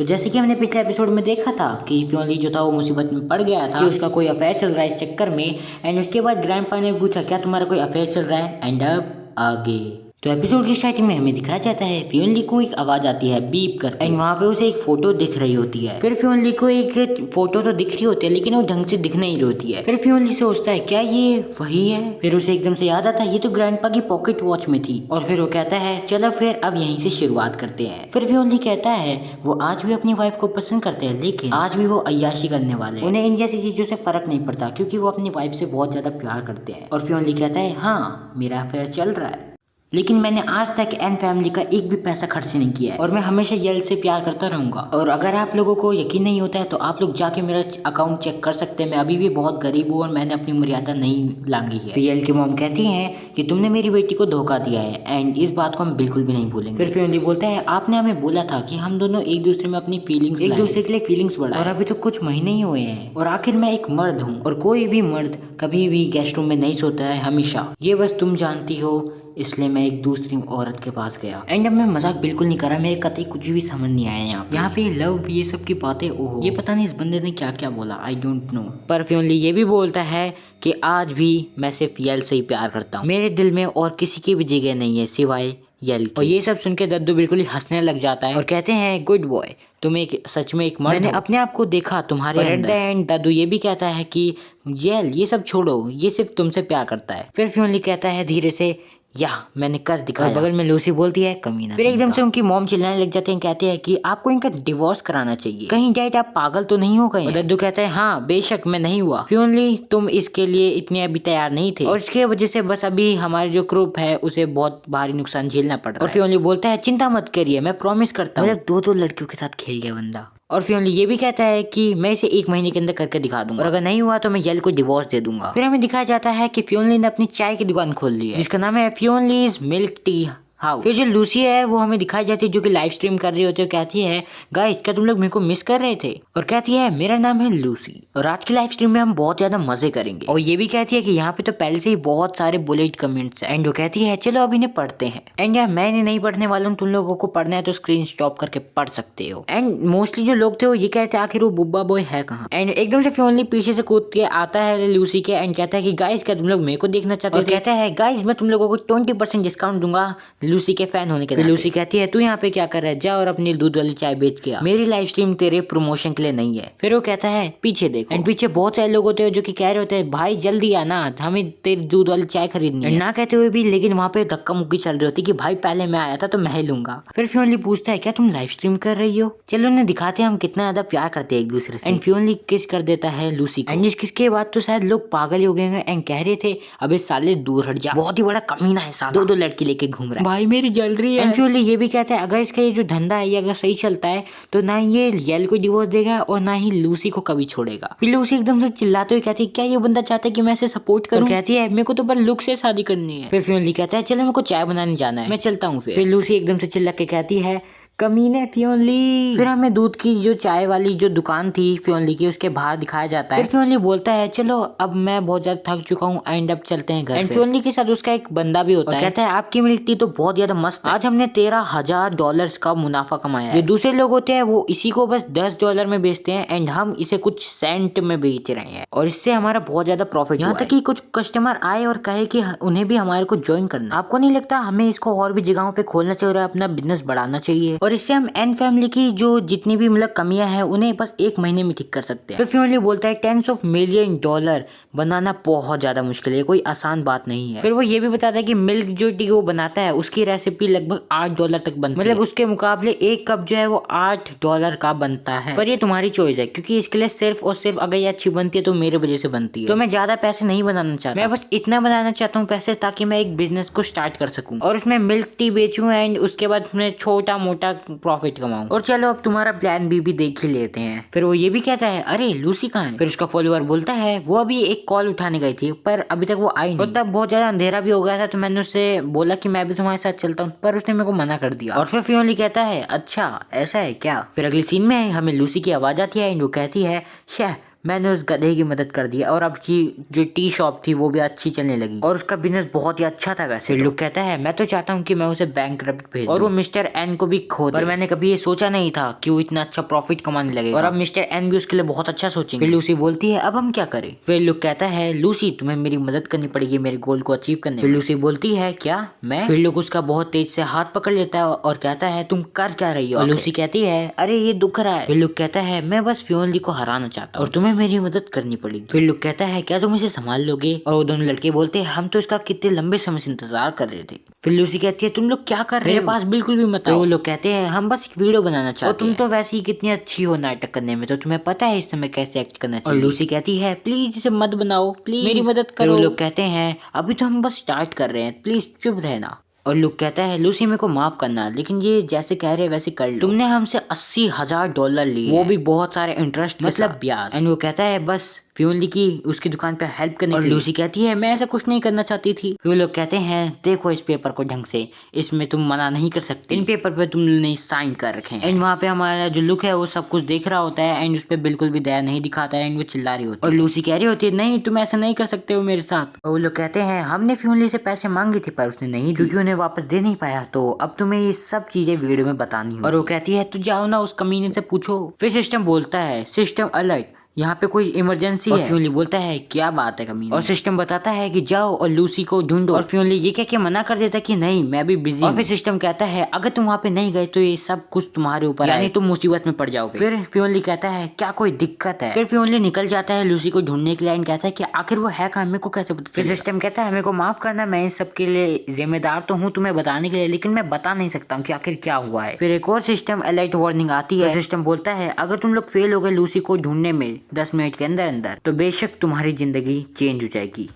तो जैसे कि हमने पिछले एपिसोड में देखा था कि फियोनली जो था वो मुसीबत में पड़ गया था कि उसका कोई अफेयर चल रहा है इस चक्कर में। एंड उसके बाद ग्रैंडपा ने पूछा क्या तुम्हारा कोई अफेयर चल रहा है। एंड अब आगे तो एपिसोड की स्टार्टिंग में हमें दिखाया जाता है फियोनली को एक आवाज आती है बीप करके एंड वहाँ पे उसे एक फोटो दिख रही होती है। फिर फियोनली को एक फोटो तो दिख रही होती है लेकिन वो ढंग से दिख नहीं रही होती है। फिर फियोनली सोचता है क्या ये वही है। फिर उसे एकदम से याद आता है ये तो ग्रैंडपा की पॉकेट वॉच में थी। और फिर वो कहता है चलो फिर अब यहीं से शुरुआत करते हैं। फिर फियोनली कहता है वो आज भी अपनी वाइफ को पसंद करते हैं लेकिन आज भी वो अय्याशी करने वाले हैं। उन्हें इन जैसी चीजों से फर्क नहीं पड़ता क्योंकि वो अपनी वाइफ से बहुत ज्यादा प्यार करते हैं। और फियोनली कहता है हाँ मेरा अफेयर चल रहा है लेकिन मैंने आज तक एन फैमिली का एक भी पैसा खर्च नहीं किया है और मैं हमेशा येल से प्यार करता रहूंगा। और अगर आप लोगों को यकीन नहीं होता है तो आप लोग जाके मेरा अकाउंट चेक कर सकते हैं। मैं अभी भी बहुत गरीब हूँ और मैंने अपनी मर्यादा नहीं लांगी है। फिर येल की मॉम कहती हैं कि तुमने मेरी बेटी को धोखा दिया है एंड इस बात को हम बिल्कुल भी नहीं भूलेंगे। फिर फियोनली बोलता है आपने हमें बोला था कि हम दोनों एक दूसरे में अपनी फीलिंग्स एक दूसरे के लिए फीलिंग्स बढ़ाएं और अभी तो कुछ महीने ही हुए हैं। और आखिर मैं एक मर्द हूँ और कोई भी मर्द कभी भी गेस्ट रूम में नहीं सोता है हमेशा, ये बस तुम जानती हो। इसलिए मैं एक दूसरी औरत के पास गया। एंड अब मैं मजाक बिल्कुल नहीं कर रहा, मेरे कतई कुछ भी समझ नहीं आया यहाँ पे लव ये सब की बातें। ओहो ये पता नहीं इस बंदे ने क्या क्या बोला, आई डोंट नो। पर फियोनली ये भी बोलता है कि आज भी मैं सिर्फ यल से ही प्यार करता हूँ, मेरे दिल में और किसी की भी जगह नहीं है सिवाय यल की। और ये सब सुन के दद्दू बिल्कुल ही हंसने लग जाता है और कहते हैं गुड बॉय तुम एक सच में एक मर्द मैंने अपने आप को देखा तुम्हारे अंदर। एंड दद्दू ये भी कहता है कि यल ये सब छोड़ो, ये सिर्फ तुमसे प्यार करता है। फिर फियोनली कहता है धीरे से या मैंने कर दिखाया। बगल में लूसी बोलती है कमीना। फिर एकदम से उनकी मॉम चिल्लाने लग जाते हैं, कहते हैं कि आपको इनका डिवोर्स कराना चाहिए, कहीं डैड आप पागल तो नहीं हो गए। दद्दू कहता है हाँ बेशक मैं नहीं हुआ फियोनली, तुम इसके लिए इतने अभी तैयार नहीं थे और इसके वजह से बस अभी हमारे जो ग्रुप है उसे बहुत भारी नुकसान झेलना पड़ रहा है। और फियोनली बोलता है चिंता मत करिए मैं प्रॉमिस करता हूँ। मतलब दो लड़कियों के साथ खेल गया बंदा। और फियोनली ये भी कहता है कि मैं इसे 1 महीने के अंदर करके दिखा दूंगा और अगर नहीं हुआ तो मैं यल को डिवोर्स दे दूंगा। फिर हमें दिखाया जाता है कि फियोनली ने अपनी चाय की दुकान खोल ली है जिसका नाम है फियोनलीज मिल्क टी हाउस। फिर जो लूसी है वो हमें दिखाई जाती है जो कि लाइव स्ट्रीम कर रही होती है। कहती है गाइस क्या तुम लोग मेरे को मिस कर रहे थे। और कहती है मेरा नाम है लूसी और आज की लाइव स्ट्रीम में हम बहुत ज्यादा मजे करेंगे। और ये भी कहती है कि यहाँ पे तो पहले से ही बहुत सारे बुलेट कमेंट्स हैं। एंड वो कहती है चलो अब इन्हें पढ़ते हैं। एंड यार मैं नहीं पढ़ने वाला हूँ, तुम लोगों को पढ़ना है तो स्क्रीन स्टॉप करके पढ़ सकते हो। एंड मोस्टली जो लोग थे वो ये कहते हैं आखिर वो बुब्बा बॉय है कहाँ। एंड एकदम से फियोनली पीछे से कूद के आता है लूसी के एंड कहता है कि गाइस क्या तुम लोग मेरे को देखना चाहते थे। कहता है गाइस मैं तुम लोगों को 20% डिस्काउंट दूंगा लूसी के फैन होने। फिर लूसी कहती है तू यहाँ पे क्या कर रहा है, जा और अपनी दूध वाली चाय बेच के आ, मेरी लाइव स्ट्रीम तेरे प्रमोशन के लिए नहीं है। फिर वो कहता है पीछे देखो। एंड पीछे बहुत सारे लोग होते हैं जो कि कह रहे होते हैं भाई जल्दी आना हमें तेरी दूध वाली चाय खरीदनी है। ना कहते हुए भी लेकिन वहाँ पे धक्का मुक्की चल रही होती कि भाई पहले मैं आया था तो मैं ही लूंगा। फिर फियोनली पूछता है क्या तुम लाइव स्ट्रीम कर रही हो, चलो उन्हें दिखाते हैं हम कितना ज्यादा प्यार करते हैं एक दूसरे से। एंड फियोनली किस कर देता है लूसी को। एंड इस किस के बाद तो शायद लोग पागल ही हो गए हैं एंड कह रहे थे अबे साले दूर हट जा, बहुत ही बड़ा कमीना है साला, दो लड़की लेके घूम रहा है, भाई मेरी जल रही है। एंड फियोनली ये भी कहता है अगर इसका ये जो धंधा है ये अगर सही चलता है तो ना ये यल को डिवोर्स देगा और ना ही लूसी को कभी छोड़ेगा। फिर लूसी एकदम से चिल्लाते हुए कहती है क्या ये बंदा चाहता है कि मैं इसे सपोर्ट करूं। कहती है मेरे को तो बस लुक से शादी करनी है। फिर फियोनली कहता है चलो मेरे को चाय बनाने जाना है मैं चलता हूँ। फिर लूसी एकदम से चिल्ला के कहती है कमीने फियोनली। फिर हमें दूध की जो चाय वाली जो दुकान थी फियोनली की उसके बाहर दिखाया जाता है। फिर फियोनली बोलता है चलो अब मैं बहुत ज्यादा थक चुका हूँ एंड अब चलते हैं घर। एंड फियोनली के साथ उसका एक बंदा भी होता है। कहता है आपकी मिल्क टी तो बहुत ज्यादा मस्त है, आज हमने $13,000 का मुनाफा कमाया है। जो दूसरे लोग होते हैं वो इसी को बस $10 में बेचते हैं एंड हम इसे कुछ सेंट में बेच रहे हैं और इससे हमारा बहुत ज्यादा प्रॉफिट। यहाँ तक कि कुछ कस्टमर आए और कहे कि उन्हें भी हमारे को ज्वाइन करना। आपको नहीं लगता हमें इसको और भी जगहों पे खोलना चाहिए और अपना बिजनेस बढ़ाना चाहिए और इससे हम एन फैमिली की जो जितनी भी मतलब कमियां हैं उन्हें बस 1 महीने में ठीक कर सकते हैं। फिर फियोनली बोलता है $10 of million बनाना बहुत ज्यादा मुश्किल है, कोई आसान बात नहीं है। फिर वो ये भी बताता है कि मिल्क जो टी वो बनाता है उसकी रेसिपी लगभग $8 तक बनती है, मतलब उसके मुकाबले 1 कप जो है वो $8 का बनता है। पर ये तुम्हारी चॉइस है क्योंकि इसके लिए सिर्फ और सिर्फ अगर ये अच्छी बनती है तो मेरे वजह से बनती है। तो मैं ज्यादा पैसे नहीं बनाना चाहता, मैं बस इतना बनाना चाहता हूँ पैसे ताकि मैं एक बिजनेस को स्टार्ट कर सकूँ और उसमें मिल्क टी बेचूं एंड उसके बाद मैं छोटा मोटा प्रॉफिट कमाऊं। और चलो अब तुम्हारा प्लान भी देख ही लेते हैं। फिर वो ये भी कहता है अरे लूसी कहाँ है। फिर उसका फॉलोअर बोलता है वो अभी एक कॉल उठाने गई थी पर अभी तक वो आई नहीं। तब बहुत ज्यादा अंधेरा भी हो गया था तो मैंने उससे बोला कि मैं भी तुम्हारे साथ चलता हूँ पर उसने मेरे को मना कर दिया। और फिर फियोनली कहता है अच्छा ऐसा है क्या। फिर अगली सीन में हमें लूसी की आवाज आती है एंड वो कहती है शह मैंने उस गधे की मदद कर दी और अब की जो टी शॉप थी वो भी अच्छी चलने लगी और उसका बिजनेस बहुत ही अच्छा था। वैसे लुक कहता है मैं तो चाहता हूँ कि मैं उसे बैंकरप्ट भेज दूं और वो मिस्टर एन को भी खो दे, पर मैंने कभी ये सोचा नहीं था कि वो इतना अच्छा प्रॉफिट कमाने लगेगा और अब मिस्टर एन भी उसके लिए बहुत अच्छा सोचेंगे। फिर लूसी बोलती है अब हम क्या करें। फिर लुक कहता है लूसी तुम्हें मेरी मदद करनी पड़ेगी मेरे गोल को अचीव करने में। फिर लूसी बोलती है क्या मैं। फिर लुक उसका बहुत तेज से हाथ पकड़ लेता है और कहता है तुम कर क्या रही हो। लूसी कहती है अरे ये दुख रहा है। फिर लुक कहता है मैं बस फ्योनली को हराना चाहता हूँ और तुम्हें मेरी मदद करनी पड़ेगी। फिर लुक कहता है क्या तुम इसे संभाल लोगे और वो दोनों लड़के बोलते हैं हम तो इसका कितने लंबे समय से इंतजार कर रहे थे। फिर लूसी कहती है तुम लोग क्या कर रहे हो, मेरे पास बिल्कुल भी मत आओ। वो लोग कहते हैं हम बस एक वीडियो बनाना चाहते हैं और तुम तो वैसे ही कितनी अच्छी हो नाटक करने में, तो तुम्हें पता है इस समय कैसे एक्ट करना चाहिए। और लूसी कहती है प्लीज इसे मत बनाओ, प्लीज मेरी मदद करो। वो लोग कहते हैं अभी तो हम बस स्टार्ट कर रहे हैं, प्लीज चुप रहना। और लुक कहता है लूसी मेरे को माफ करना लेकिन ये जैसे कह रहे वैसे कर लो। तुमने हमसे $80,000 लिए, वो भी बहुत सारे इंटरेस्ट मतलब ब्याज। एंड वो कहता है बस फ्योनली की उसकी दुकान पे हेल्प करने के लिए। लूसी कहती है मैं ऐसा कुछ नहीं करना चाहती थी। फिर लोग कहते हैं देखो इस पेपर को ढंग से, इसमें तुम मना नहीं कर सकते, इन पेपर पे तुमने साइन कर रखे हैं। एंड वहाँ पे हमारा जो लुक है वो सब कुछ देख रहा होता है एंड उस पर बिल्कुल भी दया नहीं दिखाता है एंड वो चिल्ला रही होती है और लूसी कह रही होती है नहीं तुम ऐसा नहीं कर सकते हो मेरे साथ। और वो लोग कहते हैं हमने फ्योनली से पैसे मांगे थे पर उसने नहीं क्योंकि उन्हें वापस दे नहीं पाया, तो अब तुम्हें ये सब चीजें वीडियो में बतानी होगी। और वो कहती है तो जाओ ना उस कमीने से पूछो। फिर सिस्टम बोलता है सिस्टम अलर्ट यहाँ पे कोई इमरजेंसी है। फ्योनली बोलता है क्या बात है कमीने, और सिस्टम बताता है कि जाओ और लूसी को ढूंढो। और फ्योनली ये कह के मना कर देता कि नहीं मैं भी बिजी। और फिर सिस्टम कहता है अगर तुम वहाँ पे नहीं गए तो ये सब कुछ तुम्हारे ऊपर यानी तुम मुसीबत में पड़ जाओगे। फिर फ्योनली कहता है क्या कोई दिक्कत है। फिर फ्योनली निकल जाता है लूसी को ढूंढने के लिए एंड कहता है कि आखिर वो है कहाँ, मेरे को कैसे पता। फिर सिस्टम कहता है मेरे को माफ करना, मैं इस सब के लिए जिम्मेदार तो हूँ तुम्हें बताने के लिए, लेकिन मैं बता नहीं सकता हूँ कि आखिर क्या हुआ है। फिर एक और सिस्टम अलर्ट वार्निंग आती है। सिस्टम बोलता है अगर तुम लोग फेल हो गए लूसी को ढूंढने में 10 मिनट के अंदर तो बेशक तुम्हारी जिंदगी चेंज हो जाएगी।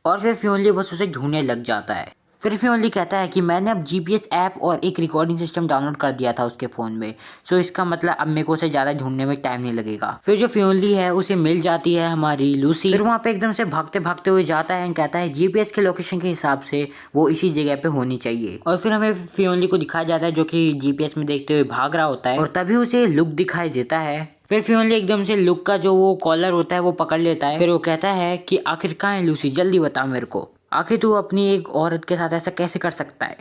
और फिर फ्योनली बस उसे ढूंढने लग जाता है। फिर फ्योनली कहता है कि मैंने अब जीपीएस ऐप और एक रिकॉर्डिंग सिस्टम डाउनलोड कर दिया था उसके फ़ोन में, सो इसका मतलब अब मेरे को उसे ज़्यादा ढूंढने में टाइम नहीं लगेगा। फिर जो फ्योनली है उसे मिल जाती है हमारी लूसी। फिर वहाँ पे एकदम से भागते भागते हुए जाता है एंड कहता है जीपीएस के लोकेशन के हिसाब से वो इसी जगह पे होनी चाहिए। और फिर हमें फ्योनली को दिखाया जाता है जो कि जीपीएस में देखते हुए भाग रहा होता है और तभी उसे लुक दिखाई देता है। फिर फ्योनली एकदम से लुक का जो वो कॉलर होता है वो पकड़ लेता है। फिर वो कहता है कि आखिर कहाँ है लूसी, जल्दी बता मेरे को, आखिर तू अपनी एक औरत के साथ ऐसा कैसे कर सकता है।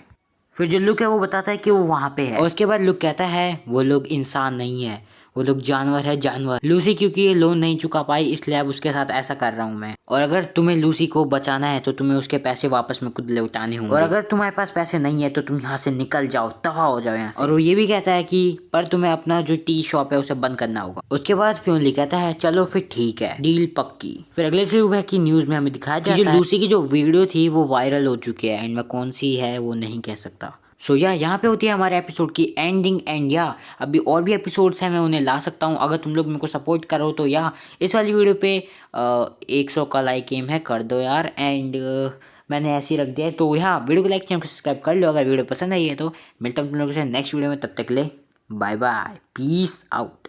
फिर जो लुक है वो बताता है कि वो वहाँ पे है और उसके बाद लुक कहता है वो लोग इंसान नहीं है, वो लोग जानवर है जानवर। लूसी क्योंकि ये लोन नहीं चुका पाई इसलिए अब उसके साथ ऐसा कर रहा हूँ मैं, और अगर तुम्हें लूसी को बचाना है तो तुम्हें उसके पैसे वापस में खुद लौटाने होंगे, और अगर तुम्हारे पास पैसे नहीं है तो तुम यहाँ से निकल जाओ, तबाह हो जाओ यहाँ से। और वो ये भी कहता है कि पर तुम्हें अपना जो टी शॉप है उसे बंद करना होगा। उसके बाद फ्योनली कहता है चलो फिर ठीक है, डील पक्की। फिर अगले सुबह की न्यूज में हमें दिखाया जाता है लूसी की जो वीडियो थी वो वायरल हो चुकी है एंड मैं कौन सी है वो नहीं कह सकता। सो यहाँ पे होती है हमारे एपिसोड की एंडिंग एंड अभी और भी एपिसोड्स हैं मैं उन्हें ला सकता हूँ अगर तुम लोग मेरे को सपोर्ट करो तो। इस वाली वीडियो पे 100 का लाइक एम है, कर दो यार। एंड मैंने ऐसे ही रख दिया है तो वीडियो को लाइक चैनल को सब्सक्राइब कर लो अगर वीडियो पसंद आई है तो। मिलता हूँ तुम लोगों से नेक्स्ट वीडियो में, तब तक ले बाय बाय, पीस आउट।